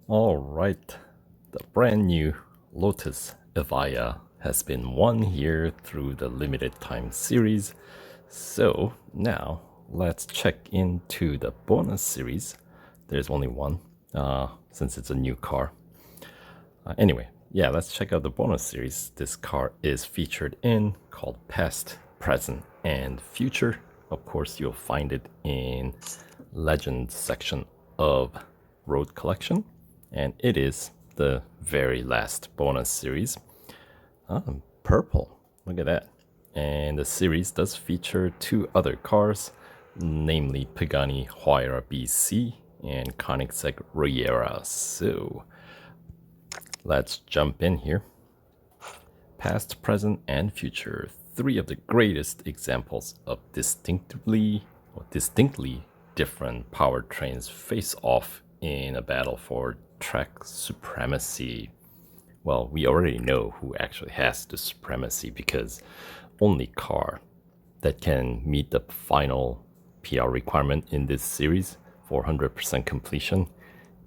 All right, the brand new Lotus Evija has been won here through the limited time series. So now let's check into the bonus series. There's only one since it's a new car. Anyway, yeah, let's check out the bonus series this car is featured in, called Past, Present, and Future. Of course, you'll find it in Legend section of Road Collection, and it is the very last bonus series. Purple, look at that. And the series does feature two other cars, namely Pagani Huayra BC and Koenigsegg Regera. So let's jump in here. Past, present, and future. Three of the greatest examples of distinctly different powertrains face off in a battle for track supremacy. Well, we already know who actually has the supremacy because only car that can meet the final PR requirement in this series for 100% completion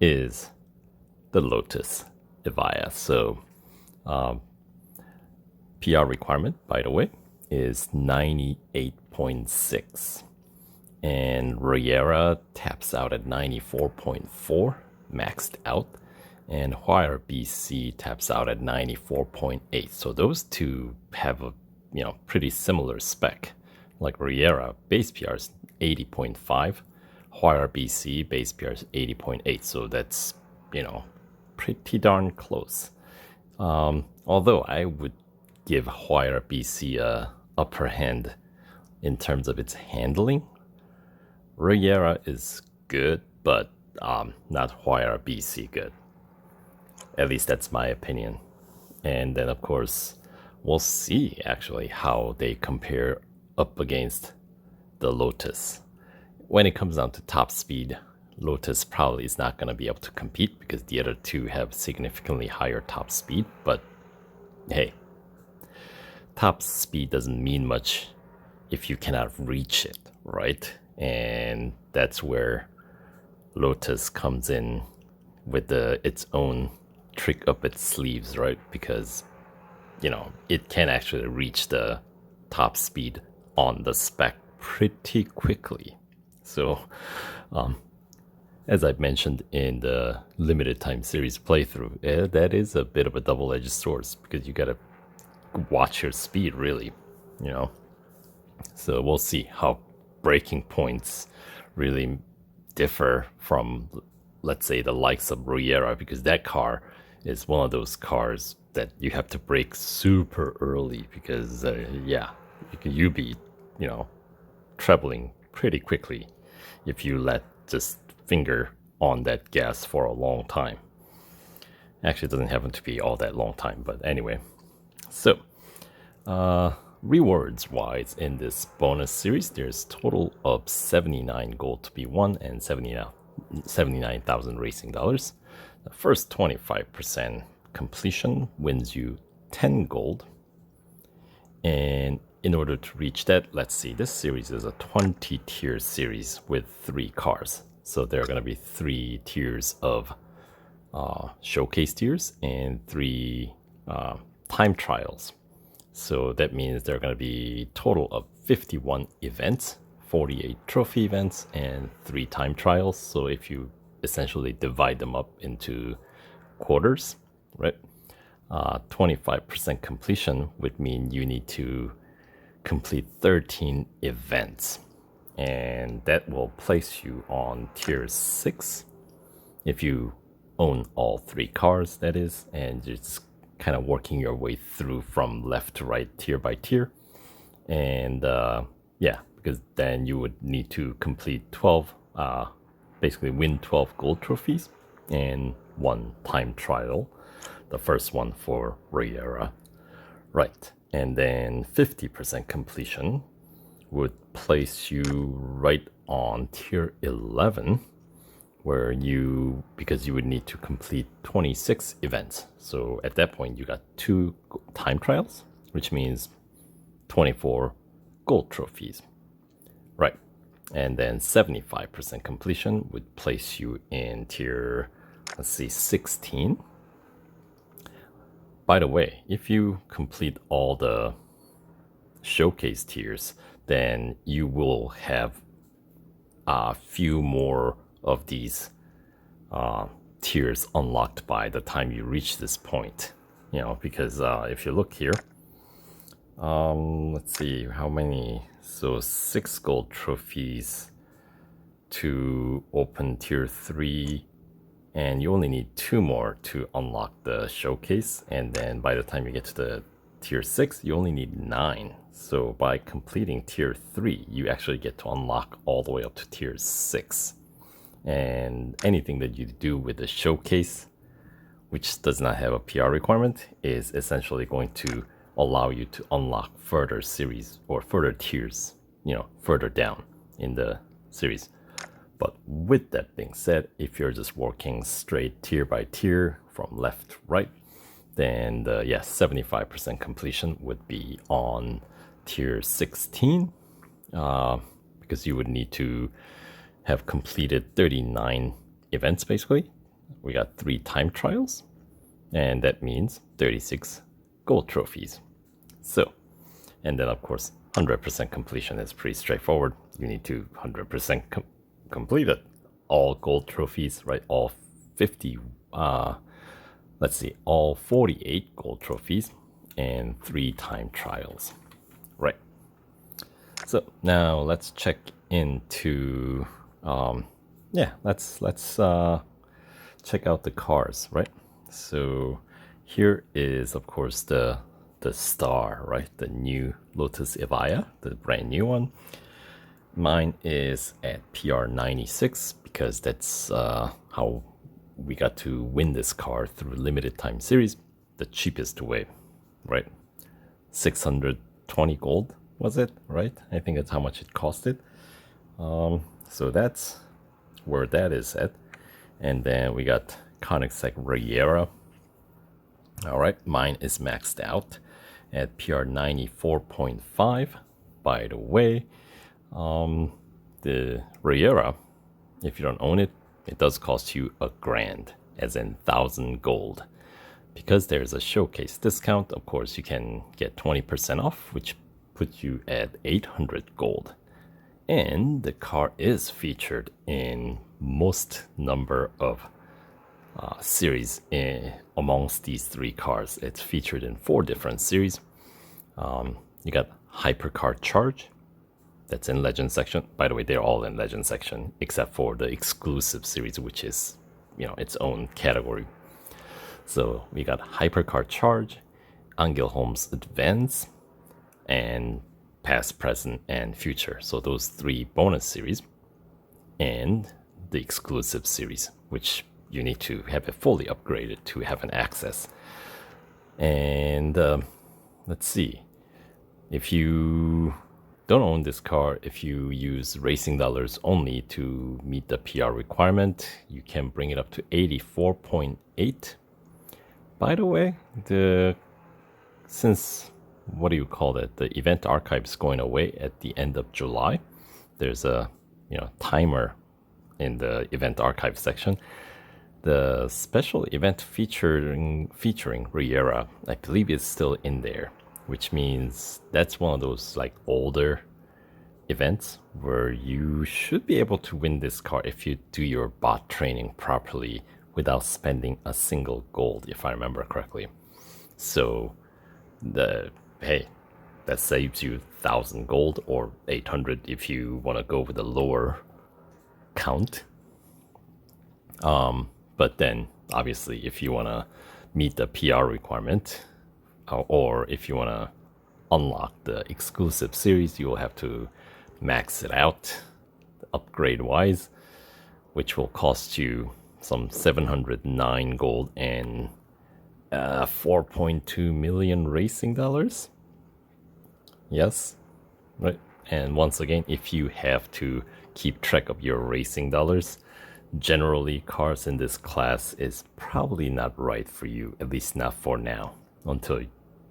is the Lotus Evija. So PR requirement, by the way, is 98.6. And Riera taps out at 94.4, maxed out. And Huayra BC taps out at 94.8. So those two have a pretty similar spec. Like Riera, base PR is 80.5. Huayra BC, base PR is 80.8. So that's, pretty darn close. Although I would give Huayra BC a upper hand in terms of its handling. Riera is good, but not Huayra BC good. At least that's my opinion. And then, of course, we'll see actually how they compare up against the Lotus. When it comes down to top speed, Lotus probably is not going to be able to compete because the other two have significantly higher top speed. But hey, top speed doesn't mean much if you cannot reach it, right? And that's where Lotus comes in with its own trick up its sleeves, right? Because, it can actually reach the top speed on the spec pretty quickly. So, as I've mentioned in the limited time series playthrough, that is a bit of a double-edged sword because you gotta watch your speed, really, So we'll see how braking points really differ from, let's say, the likes of Riera, because that car is one of those cars that you have to brake super early because, you be, traveling pretty quickly if you let just finger on that gas for a long time. Actually, it doesn't happen to be all that long time, but anyway. So, rewards wise in this bonus series, there's total of 79 gold to be won and 79,000 racing dollars. The first 25% completion wins you 10 gold. And in order to reach that, let's see, this series is a 20 tier series with 3 cars. So there are going to be 3 tiers of showcase tiers and 3 time trials. So that means there are going to be a total of 51 events, 48 trophy events, and 3 time trials. So if you essentially divide them up into quarters, right? 25% completion would mean you need to complete 13 events. And that will place you on tier 6 if you own all 3 cars, that is, and just kind of working your way through from left to right, tier by tier. And because then you would need to complete 12, basically win 12 gold trophies and 1 time trial, the first one for Riera. Right, and then 50% completion would place you right on tier 11, where because you would need to complete 26 events. So at that point, you got 2 time trials, which means 24 gold trophies. Right. And then 75% completion would place you in tier let's see, 16. By the way, if you complete all the showcase tiers, then you will have a few more of these tiers unlocked by the time you reach this point. You know, because if you look here, let's see how many. So 6 gold trophies to open tier 3, and you only need 2 more to unlock the showcase. And then by the time you get to the tier 6, you only need 9. So by completing tier 3, you actually get to unlock all the way up to tier 6. And anything that you do with the showcase, which does not have a PR requirement, is essentially going to allow you to unlock further series or further tiers, you know, further down in the series. But with that being said, if you're just working straight tier by tier from left to right, then the 75% completion would be on tier 16, because you would need to have completed 39 events basically. We got 3 time trials, and that means 36 gold trophies. So, and then of course 100% completion is pretty straightforward. You need to 100% complete it. All gold trophies, right? All 50, let's see, all 48 gold trophies and 3 time trials, right? So now let's check into, let's check out the cars, right? So here is of course the star, right? The new Lotus Evija, the brand new one. Mine is at PR 96 because that's how we got to win this car through limited time series, the cheapest way, right? 620 gold was it, right? I think that's how much it costed. So that's where that is at. And then we got Koenigsegg Regera. All right, mine is maxed out at PR 94.5. By the way, the Riera, if you don't own it, it does cost you $1,000, as in 1,000 gold. Because there's a showcase discount, of course, you can get 20% off, which puts you at 800 gold. And the car is featured in most number of series amongst these 3 cars. It's featured in 4 different series. You got Hypercar Charge, that's in Legend section. By the way, they're all in Legend section except for the exclusive series, which is, you know, its own category. So we got Hypercar Charge, Angel Holmes Advance, and Past, Present, and Future. So those 3 bonus series, and the exclusive series, which you need to have it fully upgraded to have an access. And let's see, if you don't own this car, if you use racing dollars only to meet the PR requirement, you can bring it up to 84.8. By the way, since what do you call it? The event archive is going away at the end of July. There's a timer in the event archive section. The special event featuring Riera, I believe, is still in there, which means that's one of those like older events where you should be able to win this car if you do your bot training properly without spending a single gold, if I remember correctly. So that saves you 1,000 gold or 800 if you want to go with a lower count. But then obviously if you want to meet the PR requirement, or if you want to unlock the exclusive series, you will have to max it out upgrade wise, which will cost you some 709 gold and 4.2 million racing dollars. Yes, right. And once again, if you have to keep track of your racing dollars, generally cars in this class is probably not right for you, at least not for now, until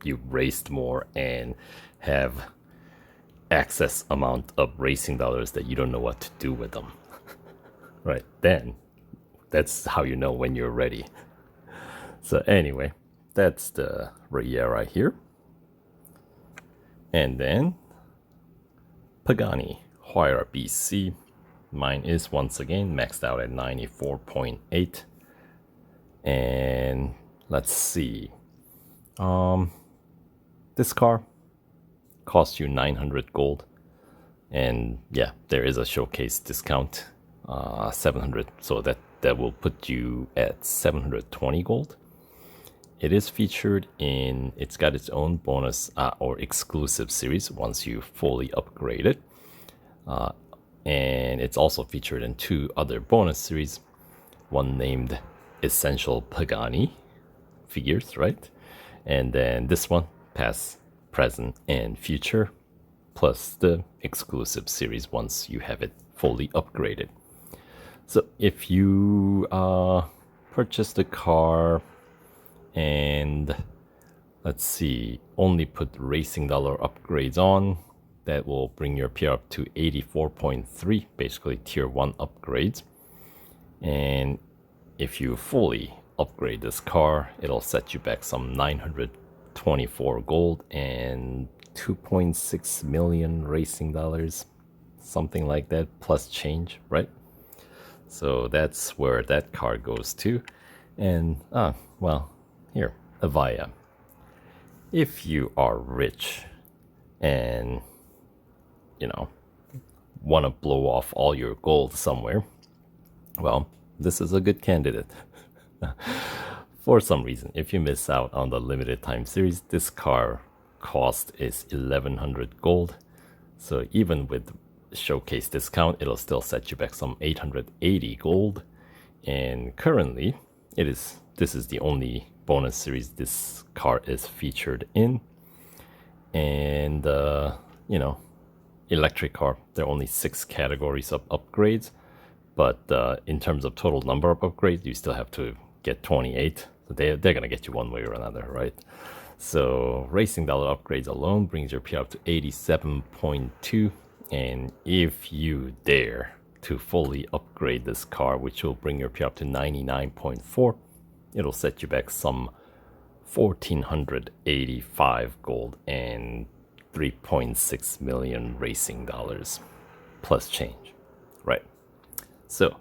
you raced more and have excess amount of racing dollars that you don't know what to do with them. Right, then that's how you know when you're ready. So anyway, that's the Riera here. And then Pagani Huayra BC. Mine is once again maxed out at 94.8. And let's see. This car costs you 900 gold. And yeah, there is a showcase discount, 700. So that will put you at 720 gold. It is featured in, it's got its own bonus or exclusive series once you fully upgrade it. And it's also featured in 2 other bonus series, one named Essential Pagani figures, right? And then this one, past, present, and future, plus the exclusive series once you have it fully upgraded. So if you purchase the car and let's see, only put racing dollar upgrades on, that will bring your PR up to 84.3, basically tier 1 upgrades. And if you fully upgrade this car, it'll set you back some 924 gold and 2.6 million racing dollars, something like that, plus change, right? So that's where that car goes to. And well, here, Avaya. If you are rich and want to blow off all your gold somewhere, well, this is a good candidate. For some reason, if you miss out on the limited time series, this car cost is 1100 gold. So even with showcase discount, it'll still set you back some 880 gold. And currently, this is the only bonus series this car is featured in. And electric car, there are only 6 categories of upgrades, but in terms of total number of upgrades, you still have to get 28. So they're gonna get you one way or another, right? So racing dollar upgrades alone brings your PR up to 87.2. And if you dare to fully upgrade this car, which will bring your PR up to 99.4, it'll set you back some 1485 gold and 3.6 million racing dollars plus change, right? So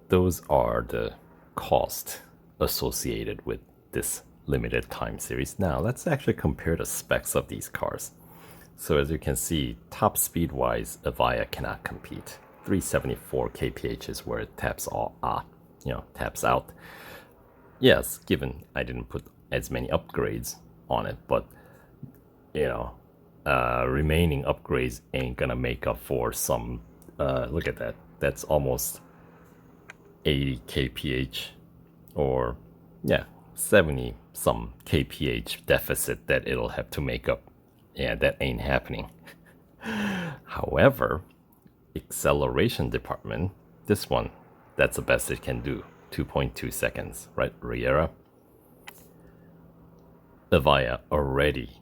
those are the costs associated with this limited time series. Now let's actually compare the specs of these cars. So as you can see, top speed wise, Avaya cannot compete. 374 kph is where it taps taps out. Yes, given I didn't put as many upgrades on it, but remaining upgrades ain't gonna make up for some. Look at that. That's almost 80 kph, or 70 some kph deficit that it'll have to make up. Yeah, that ain't happening. However, acceleration department, this one, that's the best it can do. 2.2 seconds, right, Riera? Avaya already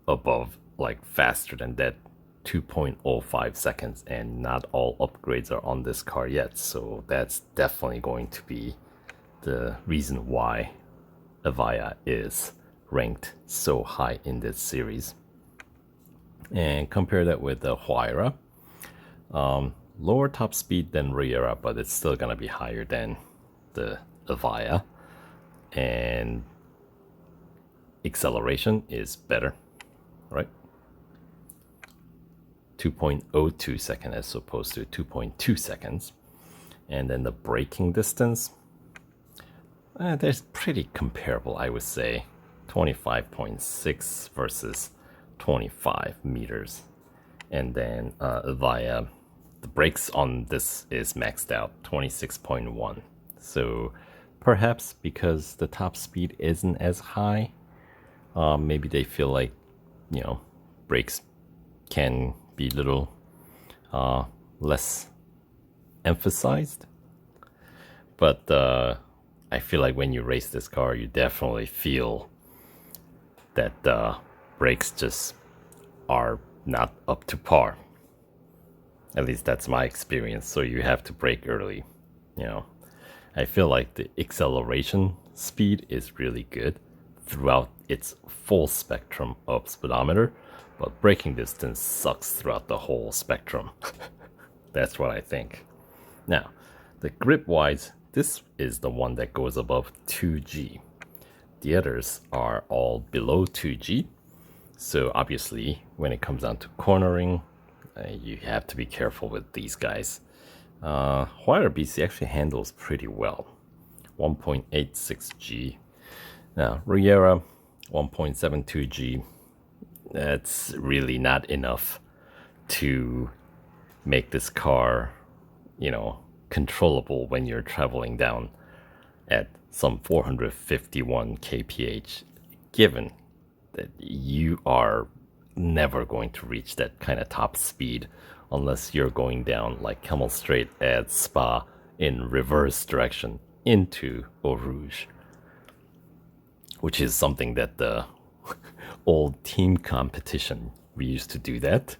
above, like faster than that, 2.05 seconds, and not all upgrades are on this car yet. So that's definitely going to be the reason why Avaya is ranked so high in this series. And compare that with the Huayra. Lower top speed than Riera, but it's still gonna be higher than the Avaya. And acceleration is better, right? 2.02 seconds as opposed to 2.2 seconds. And then the braking distance, that's pretty comparable, I would say. 25.6 versus 25 meters. And then Avaya, the brakes on this is maxed out, 26.1. So perhaps because the top speed isn't as high, maybe they feel like, brakes can be a little less emphasized. But I feel like when you race this car, you definitely feel that brakes just are not up to par. At least that's my experience. So you have to brake early, I feel like the acceleration speed is really good throughout its full spectrum of speedometer, but braking distance sucks throughout the whole spectrum. That's what I think. Now, the grip-wise, this is the one that goes above 2G. The others are all below 2G. So obviously, when it comes down to cornering, you have to be careful with these guys. Huayra BC actually handles pretty well. 1.86G. Now, Riera, 1.72G. That's really not enough to make this car, controllable when you're traveling down at some 451 kph, given that you are never going to reach that kind of top speed unless you're going down like Camel Straight at Spa in reverse direction into Eau Rouge, which is something that the old team competition, we used to do that.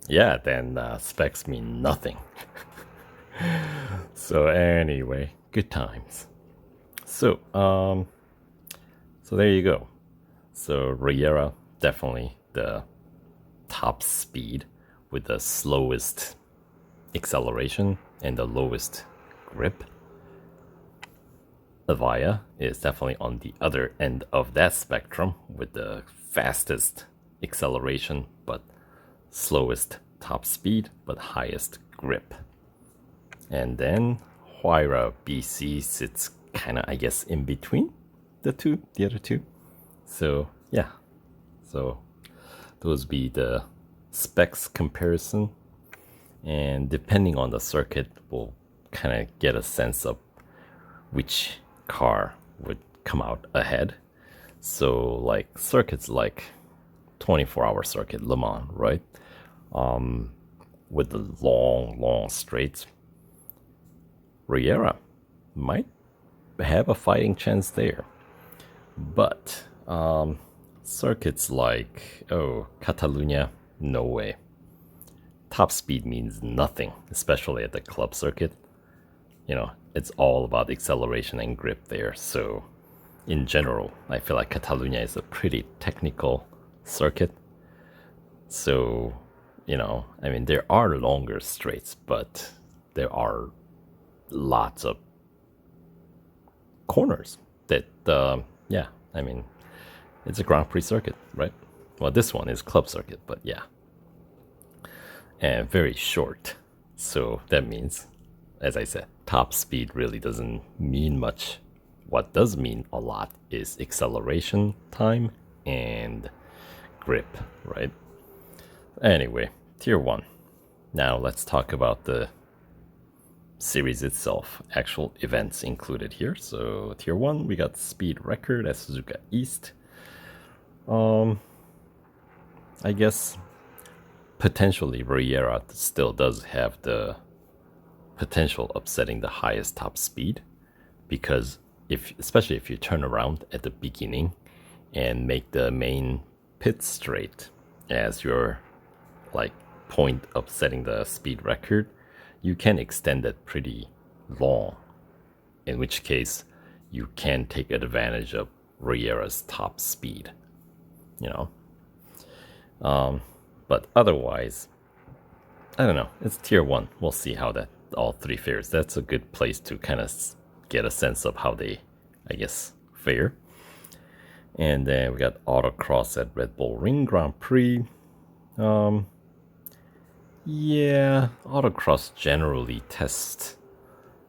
Then specs mean nothing. So anyway, good times. So there you go. So Riera, definitely the top speed with the slowest acceleration and the lowest grip. Avaya is definitely on the other end of that spectrum with the fastest acceleration but slowest top speed but highest grip. And then Huayra BC sits kind of, I guess, in between the other two. So yeah, so those be the specs comparison, and depending on the circuit, we'll kind of get a sense of which car would come out ahead. So like circuits like 24-hour circuit, Le Mans, right? With the long straights, Riera might have a fighting chance there. But circuits like, Catalunya, no way. Top speed means nothing, especially at the club circuit. It's all about acceleration and grip there. So in general, I feel like Catalunya is a pretty technical circuit. So, there are longer straights, but there are lots of corners that, it's a Grand Prix circuit, right? Well, this one is club circuit, but yeah. And very short. So that means, as I said, top speed really doesn't mean much. What does mean a lot is acceleration time and grip, right? Anyway, Tier 1. Now let's talk about the series itself, actual events included here. So Tier 1, we got speed record at Suzuka East. I guess potentially Riera still does have the potential of setting the highest top speed, because especially if you turn around at the beginning and make the main pit straight as your point of setting the speed record, you can extend it pretty long, in which case you can take advantage of Riera's top speed, but otherwise, I don't know, it's Tier 1. We'll see how that all three fares. That's a good place to kind of get a sense of how they, I guess, fare. And then we got Autocross at Red Bull Ring Grand Prix. Autocross generally tests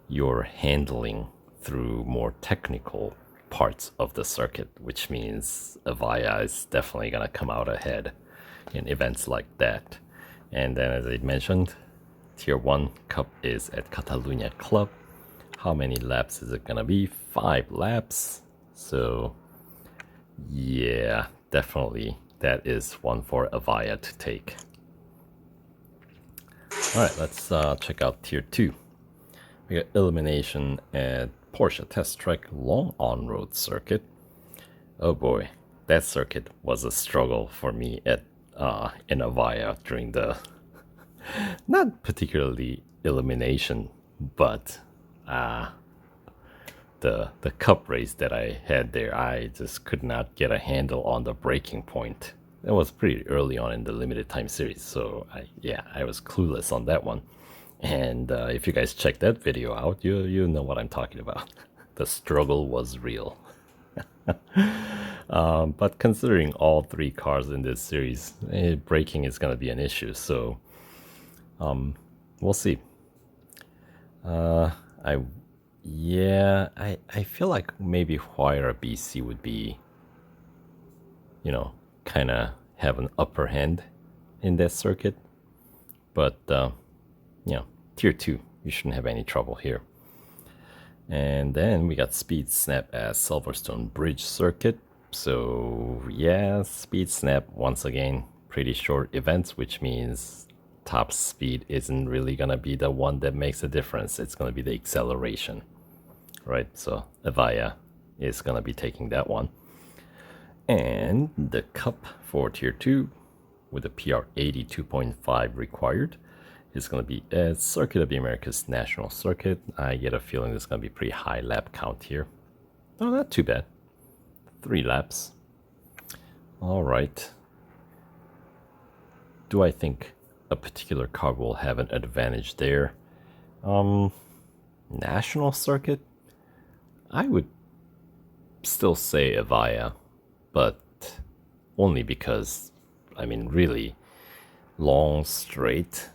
your handling through more technical parts of the circuit, which means Avaya is definitely going to come out ahead in events like that. And then, as I mentioned, Tier 1 Cup is at Catalunya Club. How many laps is it going to be? 5 laps. So, yeah, definitely that is one for Avaya to take. Alright, let's check out Tier 2. We got elimination at Porsche Test Track Long On-Road Circuit. Oh boy, that circuit was a struggle for me at in Avaya during the not particularly elimination, but the cup race that I had there, I just could not get a handle on the braking point. That was pretty early on in the limited time series, so I was clueless on that one. And if you guys check that video out, you know what I'm talking about. The struggle was real. But considering all three cars in this series, braking is going to be an issue. So we'll see. I feel like maybe Huayra BC would be, kind of have an upper hand in that circuit. But tier 2, you shouldn't have any trouble here. And then we got Speed Snap at Silverstone Bridge Circuit. So yeah, Speed Snap, once again, pretty short events, which means top speed isn't really gonna be the one that makes a difference. It's gonna be the acceleration, right? So Avaya is gonna be taking that one. And the cup for tier 2 with a PR 82.5 required is going to be a Circuit of the Americas National Circuit. I get a feeling there's going to be pretty high lap count here. Oh, not too bad. 3 laps. All right. Do I think a particular car will have an advantage there? National Circuit? I would still say Avaya, but only because, really long straight.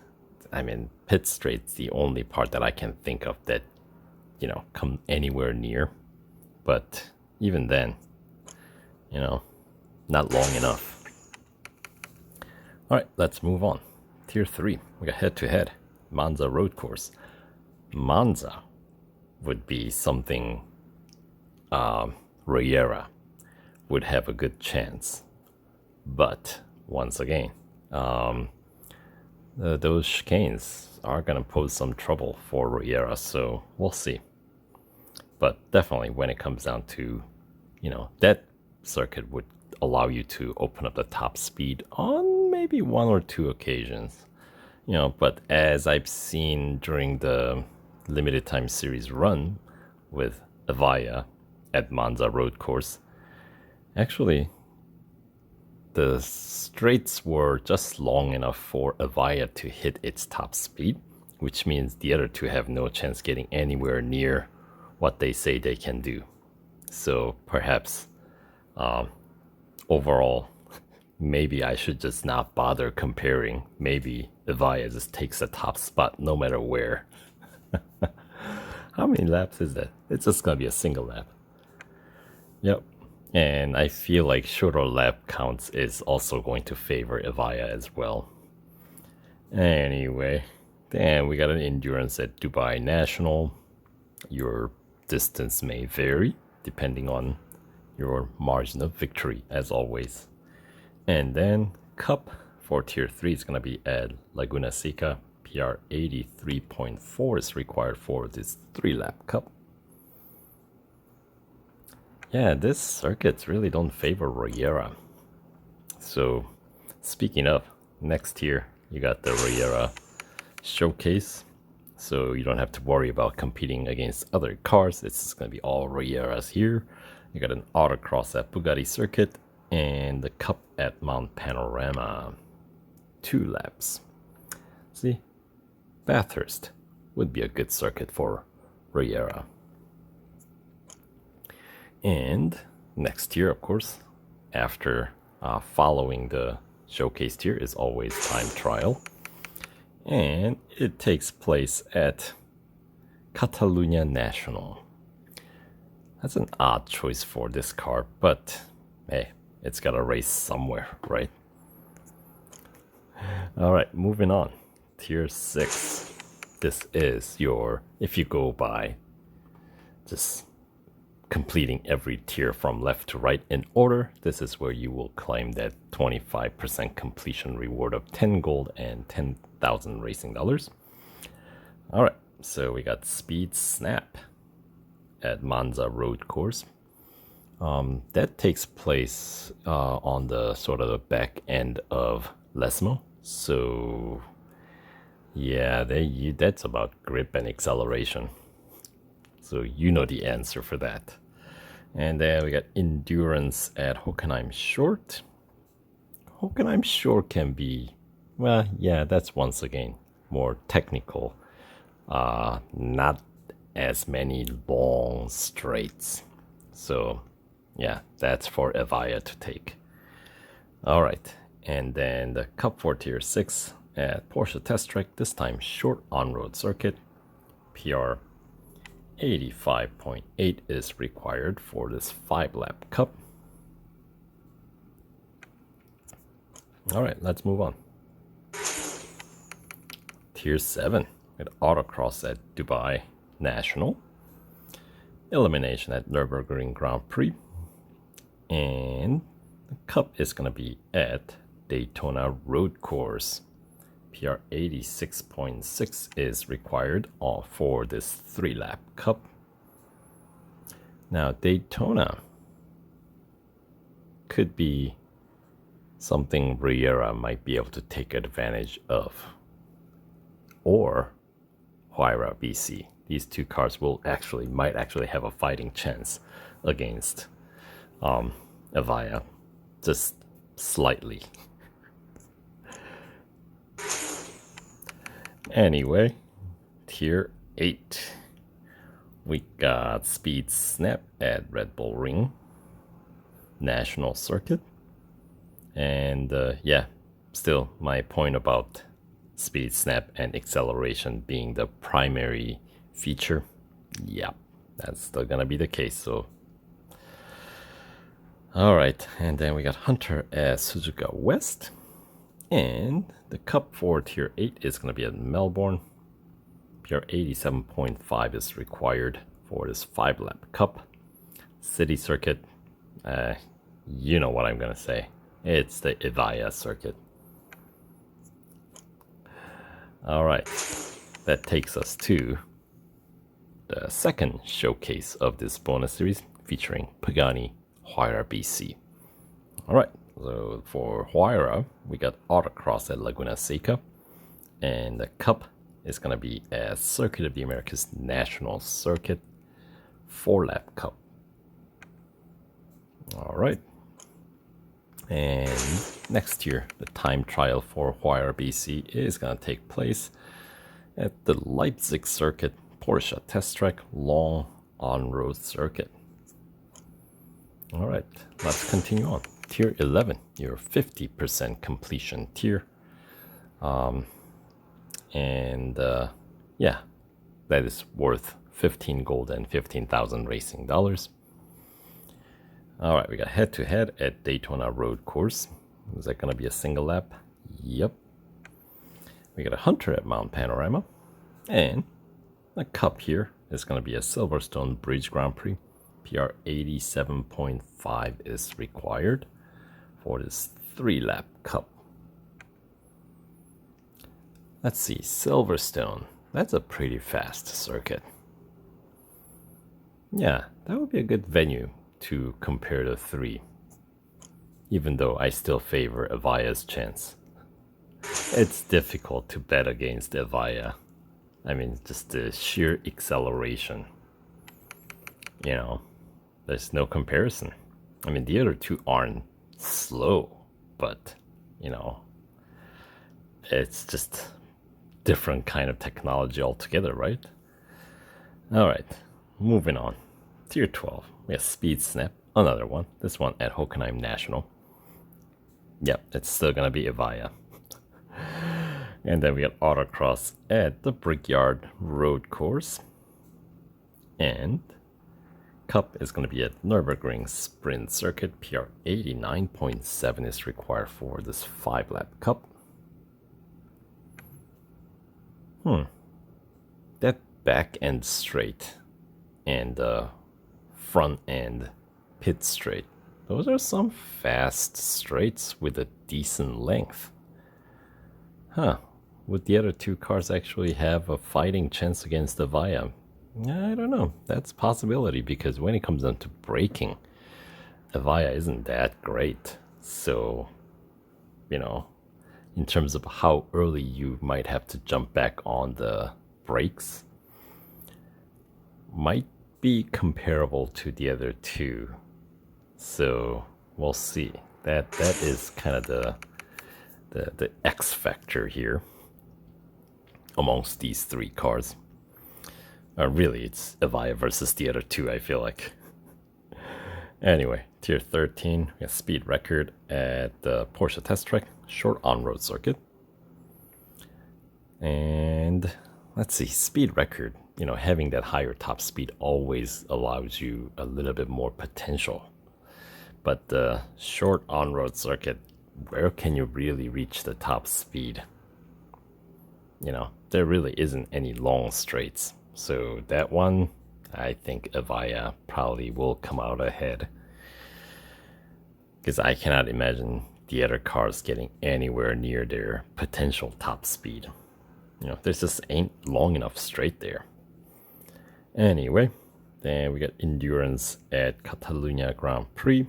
Pit straight's the only part that I can think of that, come anywhere near. But even then, not long enough. All right, let's move on. Tier 3, we got head-to-head. Monza Road Course. Monza would be something Riera would have a good chance. But, once again, those chicanes are going to pose some trouble for Riera, so we'll see. But definitely when it comes down to, that circuit would allow you to open up the top speed on maybe 1 or 2 occasions. But as I've seen during the limited time series run with Avaya at Monza Road Course, actually, the straights were just long enough for Avaya to hit its top speed, which means the other two have no chance getting anywhere near what they say they can do. So perhaps overall, maybe I should just not bother comparing. Maybe Avaya just takes the top spot no matter where. How many laps is that? It's just gonna be a single lap. Yep. And I feel like shorter lap counts is also going to favor Avaya as well. Anyway, then we got an endurance at Dubai National. Your distance may vary depending on your margin of victory, as always. And then Cup for Tier 3 is going to be at Laguna Seca. PR 83.4 is required for this 3-lap Cup. Yeah, this circuits really don't favor Riera. So, speaking of, next year you got the Riera Showcase. So you don't have to worry about competing against other cars. It's just going to be all Rieras here. You got an Autocross at Bugatti Circuit and the Cup at Mount Panorama. 2 laps. See, Bathurst would be a good circuit for Riera. And next year, of course, after following the showcase tier is always time trial. And it takes place at Catalunya National. That's an odd choice for this car, but hey, it's got to race somewhere, right? All right, moving on. Tier 6. This is your, if you go by just completing every tier from left to right in order, this is where you will claim that 25% completion reward of 10 gold and 10,000 racing dollars. All right, so we got Speed Snap at Monza Road Course. That takes place on the sort of the back end of Lesmo. So yeah, that's about grip and acceleration. So you know the answer for that. And then we got Endurance at Hockenheim Short. Hockenheim Short can be, well, yeah, that's once again more technical. Not as many long straights. So yeah, that's for Evija to take. All right, and then the Cup for Tier 6 at Porsche Test Track, this time short on-road circuit. PR 85.8 is required for this 5-lap Cup. All right, let's move on. Tier 7 with Autocross at Dubai National. Elimination at Nürburgring Grand Prix. And the Cup is going to be at Daytona Road Course. PR 86.6 is required for this 3-lap Cup. Now, Daytona could be something Riera might be able to take advantage of. Or Huayra BC. These two cars might actually have a fighting chance against Avaya, just slightly. Anyway, Tier 8. We got Speed Snap at Red Bull Ring National Circuit. And yeah, still my point about Speed Snap and acceleration being the primary feature. Yeah, that's still gonna be the case. So, all right, and then we got Hunter at Suzuka West. And the Cup for Tier 8 is going to be at Melbourne. PR 87.5 is required for this 5-lap Cup. City Circuit, you know what I'm going to say. It's the Evija circuit. All right, that takes us to the second showcase of this bonus series featuring Pagani Huayra BC. All right. So for Huayra, we got Autocross at Laguna Seca, and the Cup is going to be a Circuit of the Americas National Circuit 4-lap Cup. All right. And next year, the time trial for Huayra BC is going to take place at the Leipzig Circuit Porsche Test Track Long On-Road Circuit. All right, let's continue on. Tier 11, your 50% completion tier. Yeah, that is worth 15 gold and 15,000 racing dollars. All right, we got head-to-head at Daytona Road Course. Is that going to be a single lap? Yep. We got a Hunter at Mount Panorama. And the Cup here is going to be a Silverstone Bridge Grand Prix. PR 87.5 is required for this 3-lap Cup. Let's see, Silverstone. That's a pretty fast circuit. Yeah, that would be a good venue to compare the 3. Even though I still favor Avaya's chance. It's difficult to bet against Evija. I mean, just the sheer acceleration. You know, there's no comparison. I mean, the other two aren't slow, but, you know, it's just different kind of technology altogether, right? All right, moving on. Tier 12, we have Speed Snap, another one. This one at Hockenheim National. Yep, it's still gonna be Evija. And then we got Autocross at the Brickyard Road Course. And Cup is going to be at Nürburgring Sprint Circuit. PR 89.7 is required for this 5-lap Cup. That back end straight and front end pit straight. Those are some fast straights with a decent length. Huh. Would the other two cars actually have a fighting chance against Avaya? I don't know. That's a possibility because when it comes down to braking, Avaya isn't that great. So, you know, in terms of how early you might have to jump back on the brakes, might be comparable to the other two. So we'll see. That is kind of the X factor here amongst these three cars. Really, it's Avaya versus the other two, I feel like. Anyway, tier 13, we got speed record at the Porsche test track, short on-road circuit. And let's see, speed record, you know, having that higher top speed always allows you a little bit more potential. But the short on-road circuit, where can you really reach the top speed? You know, there really isn't any long straights. So that one, I think Avaya probably will come out ahead. Because I cannot imagine the other cars getting anywhere near their potential top speed. You know, there just ain't long enough straight there. Anyway, then we got endurance at Catalunya Grand Prix.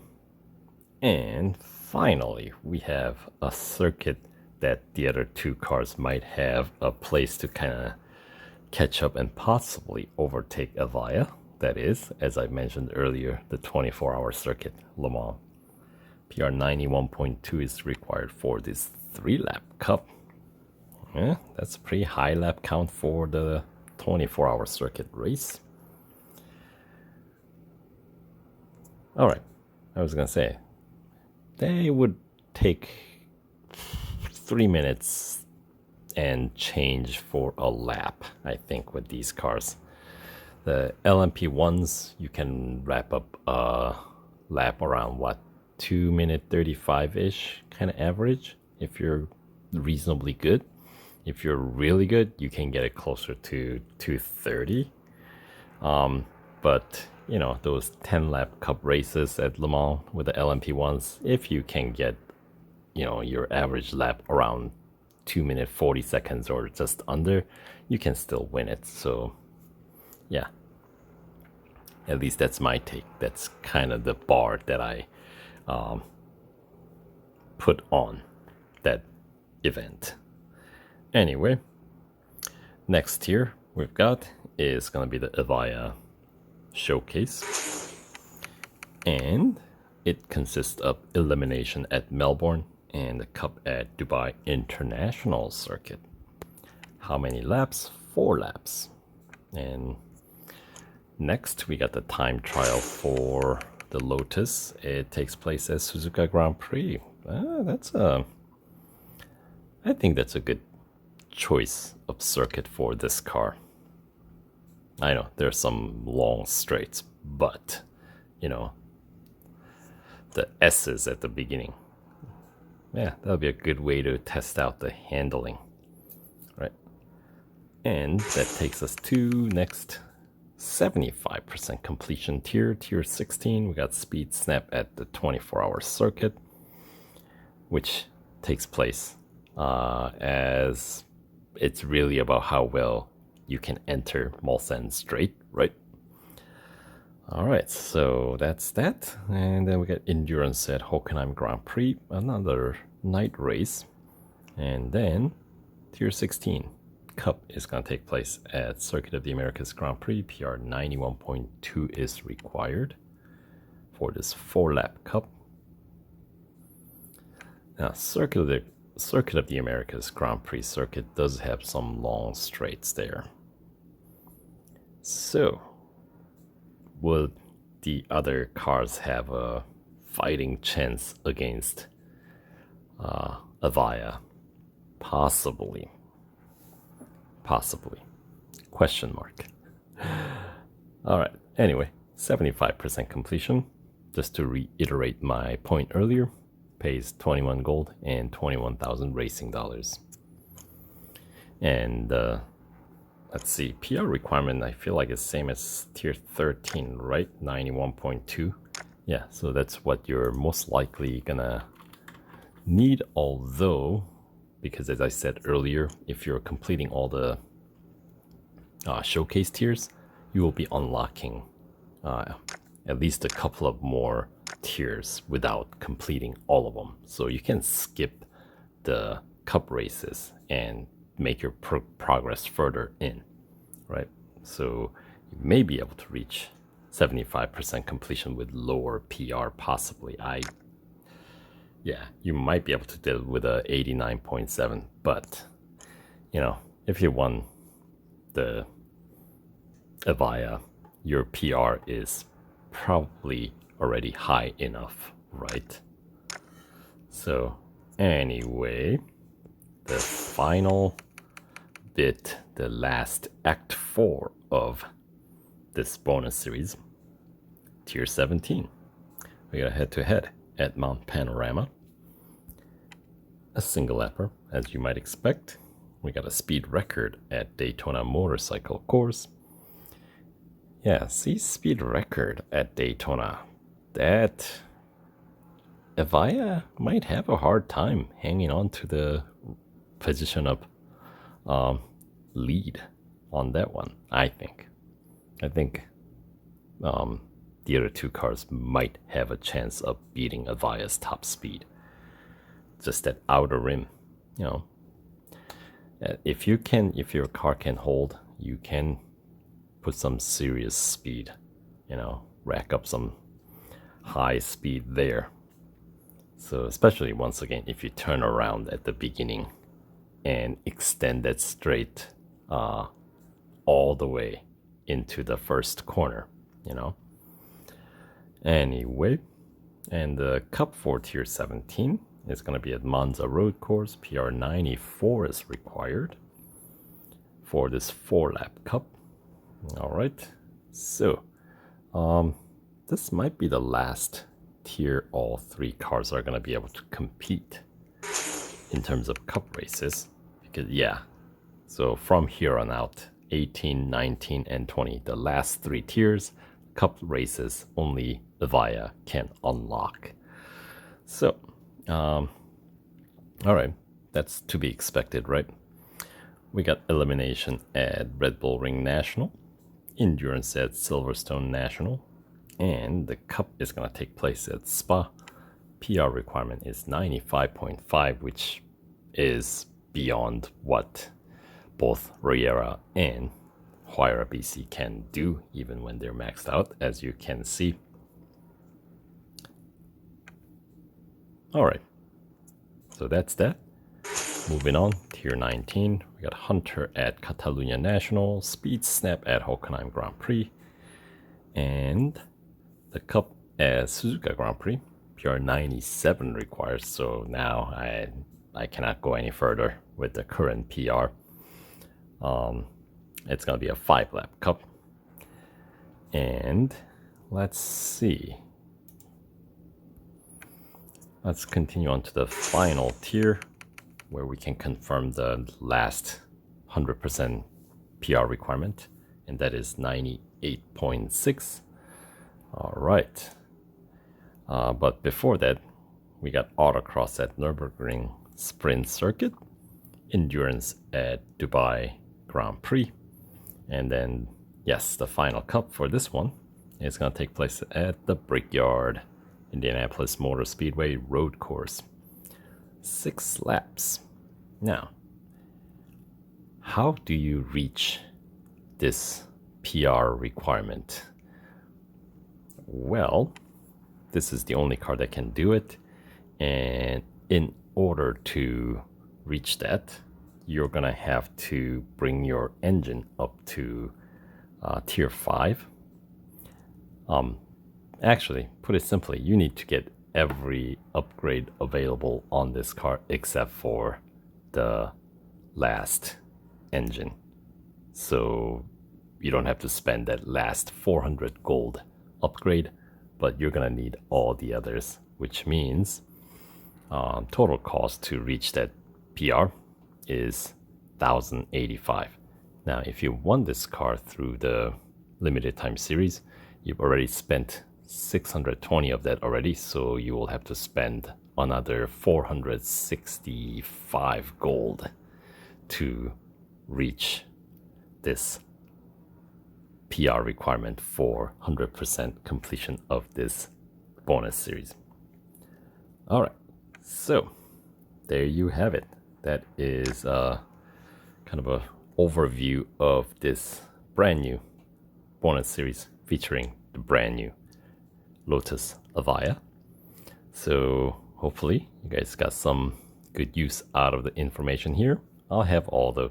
And finally, we have a circuit that the other two cars might have a place to kind of catch up and possibly overtake Avaya. That is, as I mentioned earlier, the 24-hour circuit, Le Mans. PR 91.2 is required for this 3-lap cup. Yeah, that's a pretty high lap count for the 24-hour circuit race. All right, I was gonna say, they would take 3 minutes and change for a lap, I think, with these cars. The LMP ones, you can wrap up a lap around, what, 2-minute 35-ish kind of average if you're reasonably good. If you're really good, you can get it closer to 2:30. But, you know, those 10-lap cup races at Le Mans with the LMP ones, if you can get, you know, your average lap around 2-minute 40 seconds or just under, you can still win it. So, yeah. At least that's my take. That's kind of the bar that I put on that event. Anyway, next tier we've got is going to be the Avaya Showcase. And it consists of elimination at Melbourne and the cup at Dubai International Circuit. How many laps? 4 laps. And next we got the time trial for the Lotus. It takes place at Suzuka Grand Prix. I think that's a good choice of circuit for this car. I know there's some long straights, but you know, the S's at the beginning, yeah, that'll be a good way to test out the handling, right? And that takes us to next 75% completion tier, tier 16. We got speed snap at the 24-hour circuit, which takes place as it's really about how well you can enter Mulsanne straight, right? All right, so that's that. And then we got endurance at Hockenheim Grand Prix, another night race. And then tier 16 cup is going to take place at Circuit of the Americas Grand Prix. PR 91.2 is required for this 4-lap cup. Now, Circuit of the Americas Grand Prix circuit does have some long straights there. So, will the other cars have a fighting chance against Avaya? Possibly. Question mark. All right. Anyway, 75% completion. Just to reiterate my point earlier, pays 21 gold and 21,000 racing dollars. And let's see, PR requirement, I feel like it's same as tier 13, right? 91.2. Yeah, so that's what you're most likely gonna need, although, because as I said earlier, if you're completing all the showcase tiers, you will be unlocking at least a couple of more tiers without completing all of them. So you can skip the cup races and make your progress further in, right? So you may be able to reach 75% completion with lower PR possibly. Yeah, you might be able to do it with a 89.7, but you know, if you won the Avaya, your PR is probably already high enough, right? So anyway, the final bit, the last Act 4 of this bonus series, Tier 17. We got a head-to-head at Mount Panorama. A single lapper, as you might expect. We got a speed record at Daytona Motorcycle Course. Yeah, see, speed record at Daytona. That Evija might have a hard time hanging on to the position of lead on that one, I think. I think the other two cars might have a chance of beating Avaya's top speed. Just that outer rim, you know. If your car can hold, you can put some serious speed, you know, rack up some high speed there. So especially once again, if you turn around at the beginning and extend that straight all the way into the first corner, you know. Anyway, and the Cup for Tier 17 is going to be at Monza Road Course. PR 94 is required for this 4-lap Cup. All right, so this might be the last tier all three cars are going to be able to compete in terms of Cup races. Because, yeah, so from here on out, 18, 19, and 20, the last three tiers, Cup races, only Avaya can unlock. So, all right, that's to be expected, right? We got elimination at Red Bull Ring National, endurance at Silverstone National, and the Cup is going to take place at Spa. PR requirement is 95.5, which is beyond what both Riera and Huayra BC can do, even when they're maxed out, as you can see. All right, so that's that. Moving on, Tier 19, we got Hunter at Catalunya National, Speed Snap at Hockenheim Grand Prix, and the Cup at Suzuka Grand Prix. PR 97 requires, so now I cannot go any further with the current PR. It's going to be a 5-lap Cup. And let's see. Let's continue on to the final tier, where we can confirm the last 100% PR requirement, and that is 98.6. All right. But before that, we got Autocross at Nürburgring Sprint Circuit, endurance at Dubai Grand Prix, and then, yes, the final Cup for this one is going to take place at the Brickyard Indianapolis Motor Speedway Road Course. 6 laps. Now, how do you reach this PR requirement? Well, this is the only car that can do it, and in order to reach that, you're gonna have to bring your engine up to Tier 5. Actually, put it simply, you need to get every upgrade available on this car except for the last engine. So you don't have to spend that last 400 gold upgrade, but you're gonna need all the others, which means total cost to reach that PR is 1,085. Now, if you won this car through the limited time series, you've already spent 620 of that already, so you will have to spend another 465 gold to reach this PR requirement for 100% completion of this bonus series. All right, so there you have it. That is kind of an overview of this brand new bonus series featuring the brand new Lotus Avaya. So hopefully you guys got some good use out of the information here. I'll have all the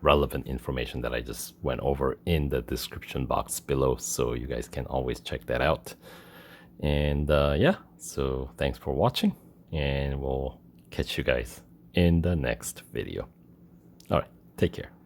relevant information that I just went over in the description box below, so you guys can always check that out. And yeah, so thanks for watching, and we'll catch you guys in the next video. All right, take care.